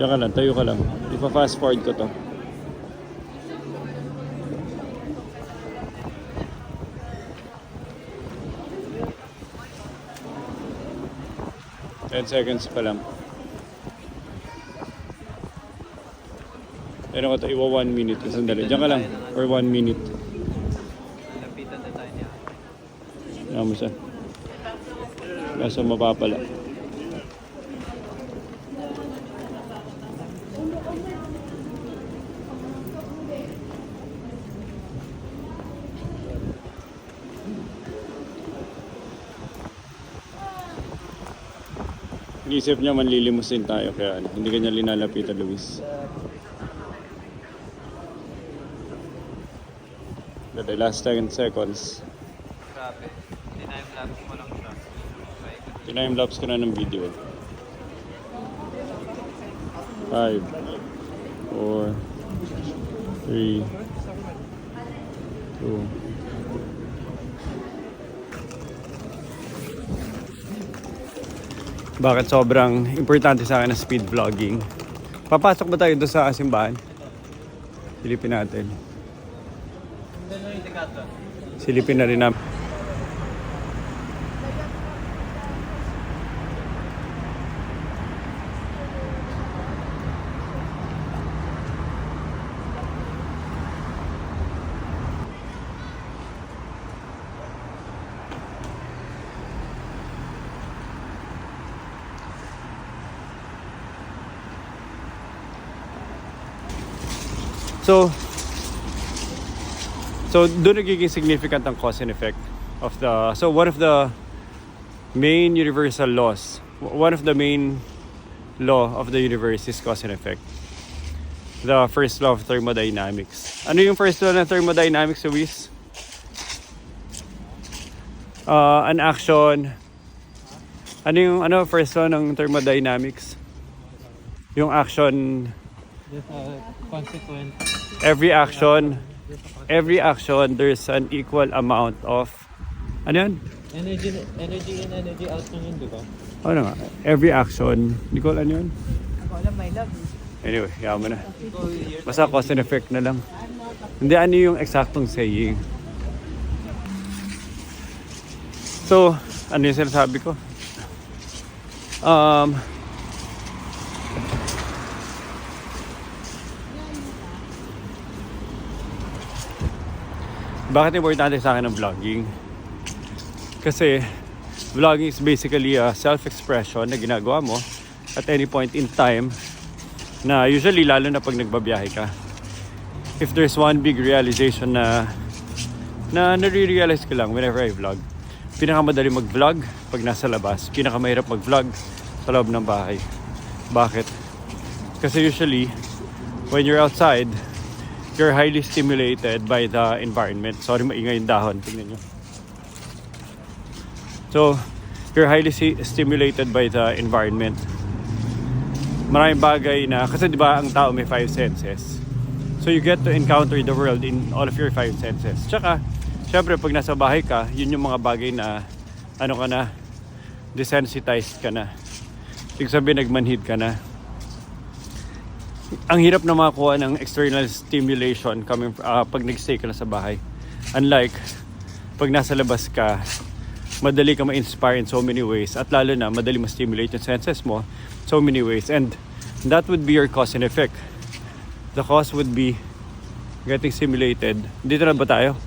Diyan ka lang, tayo ka lang. Ipa-fast forward ko to. Ten seconds pa lang. Pero ko to, iwa 1 minute. Sandali. Diyan ka lang. Or 1 minute. Lapitan na tayo niya. Yan mo siya. Kaso mapapala. Inisip niya manlilimos din tayo kaya hindi kanya linalapitan, Luis. The last 10 seconds. Grabe. Tinime-lapse mo lang siya. Tinime-lapse ko na ng video. 5 4 3 2 Bakit sobrang importante sa akin ang speed vlogging? Papasok ba tayo doon sa simbahan? Silipin natin. Silipin na rin namin. So doon nagiging significant ang cause and effect of the, so one of the main universal laws, one of the main law of the universe is cause and effect. The first law of thermodynamics. Ano yung first law ng thermodynamics, Luis? An action. Ano yung first law ng thermodynamics? Yung action. Consequent. Every action there's an equal amount of ano yun? Energy in, energy out yun, di ba? Ano nga? Every action, hindi ko alam yun. Ako alam, my love. Anyway, yaman na. Basta cause and effect na lang. Hindi ano yung eksaktong saying. So, ano yung sinasabi ko? Bakit importante sa akin ang vlogging? Kasi vlogging is basically a self-expression na ginagawa mo at any point in time, na usually lalo na pag nagbabiyahe ka. If there's one big realization na nare-realize ko lang whenever I vlog, pinakamadali mag-vlog pag nasa labas, pinakamahirap mag-vlog sa loob ng bahay. Bakit? Kasi usually when you're outside, you're highly stimulated by the environment. Sorry, maingay yung dahon. Tingnan nyo. So, you're highly stimulated by the environment. Maraming bagay na, kasi di ba ang tao may 5 senses. So, you get to encounter the world in all of your 5 senses. Tsaka, syempre, pag nasa bahay ka, yun yung mga bagay na, desensitized ka na. Ibig sabihin, nagmanhid ka na. Ang hirap na makakuha ng external stimulation coming pag nag-stay ka na sa bahay. Unlike pag nasa labas ka, madali ka ma-inspire in so many ways at lalo na madali ma-stimulate yung senses mo so many ways, and that would be your cause and effect. The cause would be getting stimulated. Dito na ba tayo?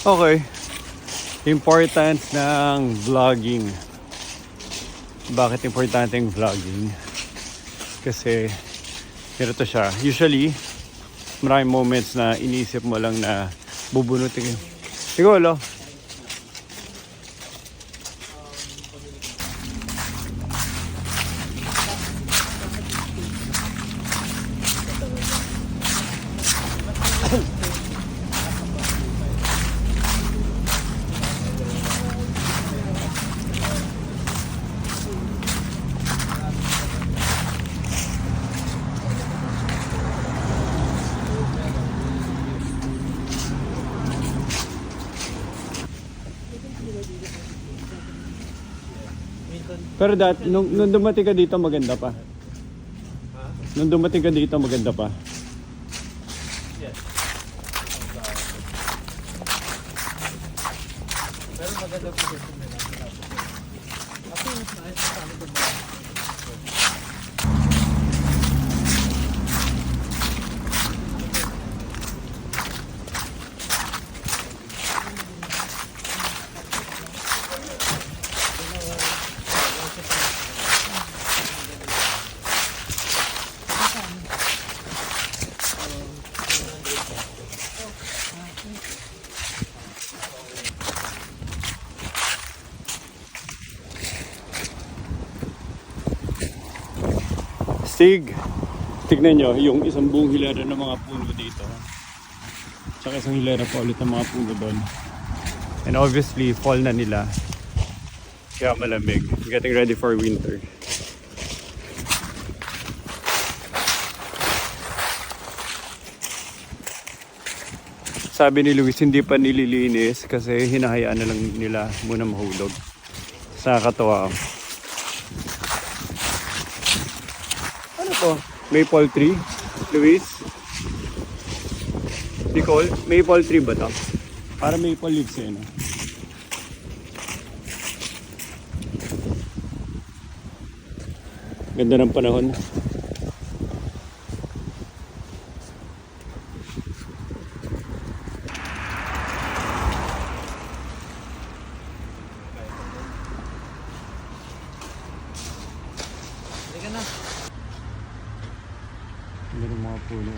Okay. Importance ng vlogging. Bakit importante yung vlogging? Kasi ganito siya. Usually, maraming moments na iniisip mo lang na Bubunutin kayo. Siguro. Pero nung dumating ka dito, maganda pa. Nung dumating ka dito, maganda pa. Pero maganda po ito nila. Ako yung ayos na kami doon. Sig, tignan nyo, yung isang buong hilera ng mga puno dito. Tsaka isang hilera pa ulit ng mga puno doon. And obviously, fall na nila. Kaya malamig. Getting ready for winter. Sabi ni Luis, hindi pa nililinis kasi hinahayaan na lang nila muna mahulog. Sa katawa. Ano to? Maple tree? Luis? Nicole? Maple tree ba to? Para maple leaves eh, no? Ganda ng panahon. Hindi ka na. Ganda ng mga puno.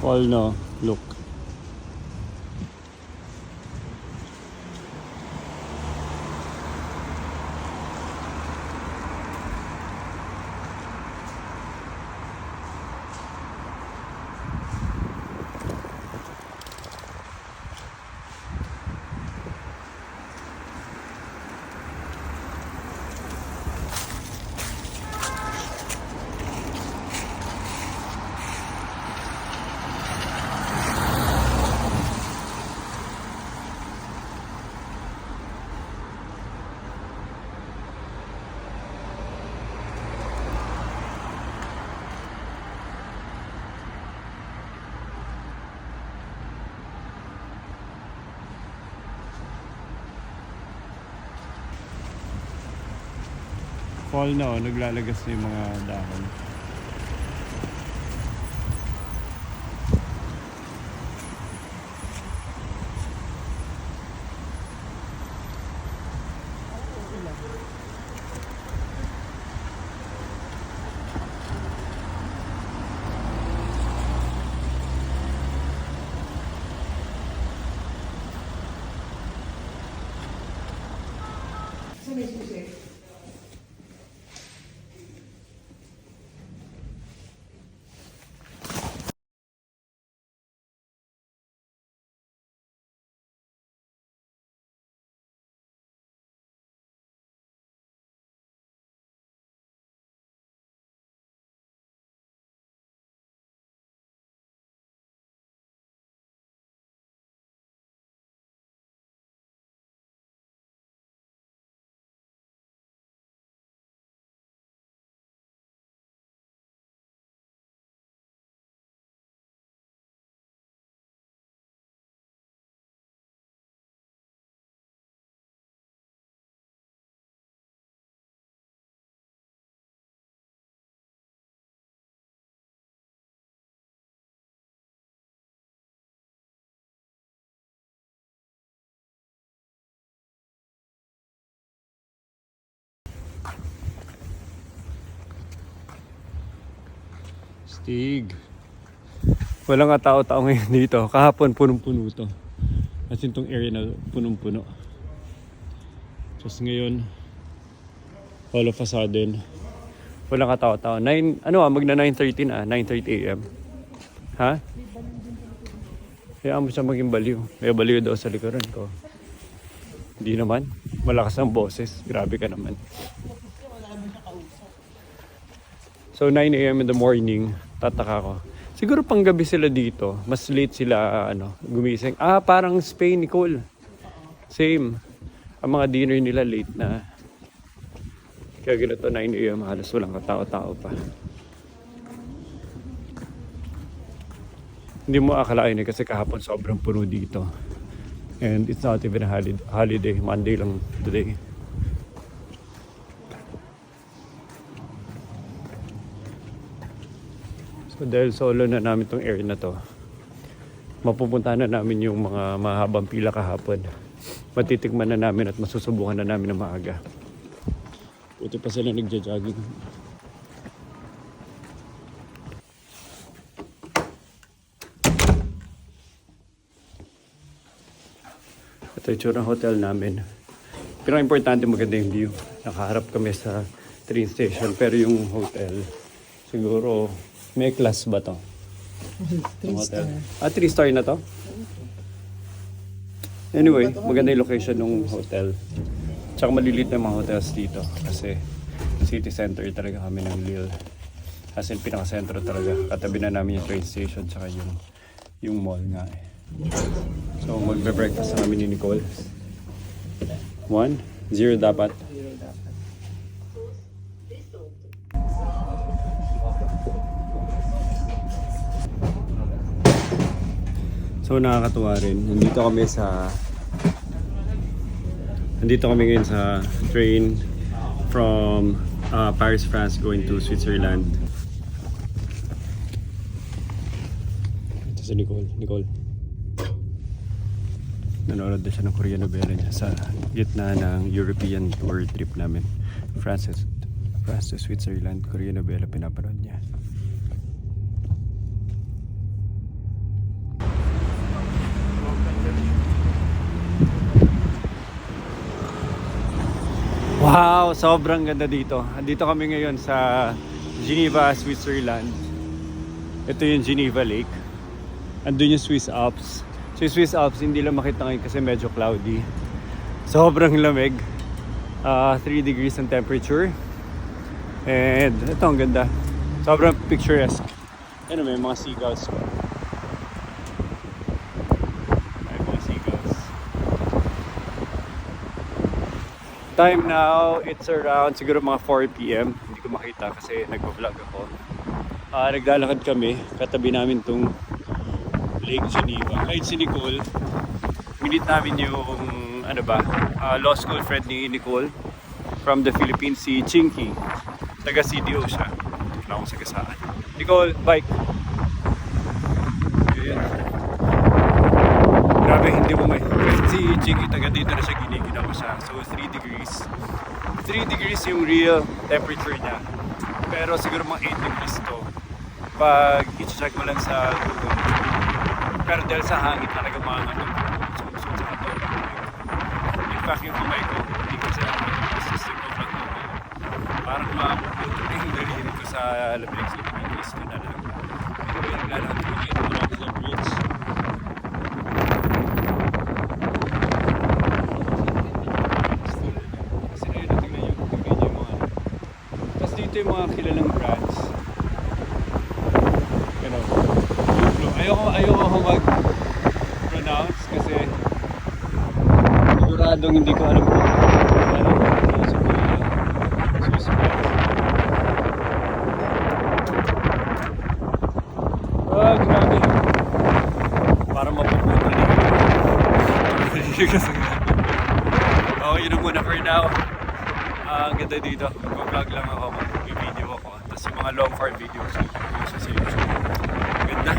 Fall no, look. Fall na, naglalagas na yung mga dahon. Stig. Walang tao-tao ngayon dito. Kahapon punong-puno to. As in tong area na punong-puno. Just ngayon, all of a sudden, walang katao-tao. Magna 9:30 na, 9:30 AM. Ha? Kaya mo siya maging baliw. May baliw daw sa likuran ko. Hindi naman. Malakas ang boses. Grabe ka naman. So 9 AM in the morning, tataka ko. Siguro pang gabi sila dito. Mas late sila gumising. Parang Spain, Nicole. Same. Ang mga dinner nila late na. Kaya ganito 9 AM halos walang katao-tao pa. Hindi mo akalain kasi kahapon sobrang puno dito. And it's not even a holiday. Monday lang today. So dahil solo na namin tong area na to, mapupuntahan na namin yung mga mahabang pila kahapon. Matitikman na namin at masusubukan na namin na maaga. Buti pa sila nagja-jogging. Ito yung tsura ng hotel namin. Pero ang importante maganda yung view. Nakaharap kami sa train station. Pero yung hotel, siguro may class ba to? 3-star. 3-star na to? Anyway, maganda yung location ng hotel. Tsaka malilit na yung mga hotels dito. Kasi city center talaga kami ng Lille. As in, pinaka-sentro talaga. Katabi na namin yung train station tsaka yung mall nga eh. So, magbe-breakfast na kami ni Nicole. 1, 0 dapat. So, nakakatuwa rin. Nandito kami ngayon sa train from Paris, France going to Switzerland. Ito si Nicole. Nanonood na siya ng Korean novela niya sa gitna ng European tour trip namin. France to Switzerland, Korean novela pinapanood niya. Wow! Sobrang ganda dito. Andito kami ngayon sa Geneva, Switzerland. Ito yung Geneva Lake. Andun yung Swiss Alps. So yung Swiss Alps hindi lang makita ngayon kasi medyo cloudy. Sobrang lamig. 3 degrees ang temperature. And ito ang ganda. Sobrang picturesque. May mga seagulls pa. Time now, it's around siguro mga 4 PM. Hindi ko makita kasi nagpa-vlog ako. Naglalakad kami, katabi namin tong Lake Geneva. Kahit si Nicole, minit namin yung law school friend ni Nicole from the Philippines, si Chinky. Taga CDO siya. Wala akong sagasaan. Nicole, bike. Ayan. Grabe, hindi mo may... Si Chinky, taga dito na siya, giniginaw siya. So 3 degrees. 3 degrees yung real temperature niya. Pero siguro mga 8 degrees to. Pag i-check mo lang sa Google. Pero dahil sa hangin talaga mga so sa katawan. In fact, yung kamay ko, hindi ko siya system ko pag parang mapuputo na yung daliri ko sa labig. So, pinigis ko na lang. Pero yung naglalakad ko ngayon, malapit sa bridge. Kasi na yun, tingnan yung mga tapos dito yung mga kilalang brands. Ayoko mag-pronounce kasi siguradong hindi ko alam kung ano sa Swiss brands. Grabe. Parang mapupunta na okay, yun na muna for now. Ang ganda dito. Mag-vlog lang ako, mag-video ako. Tapos yung mga long form videos sa YouTube. Ganda.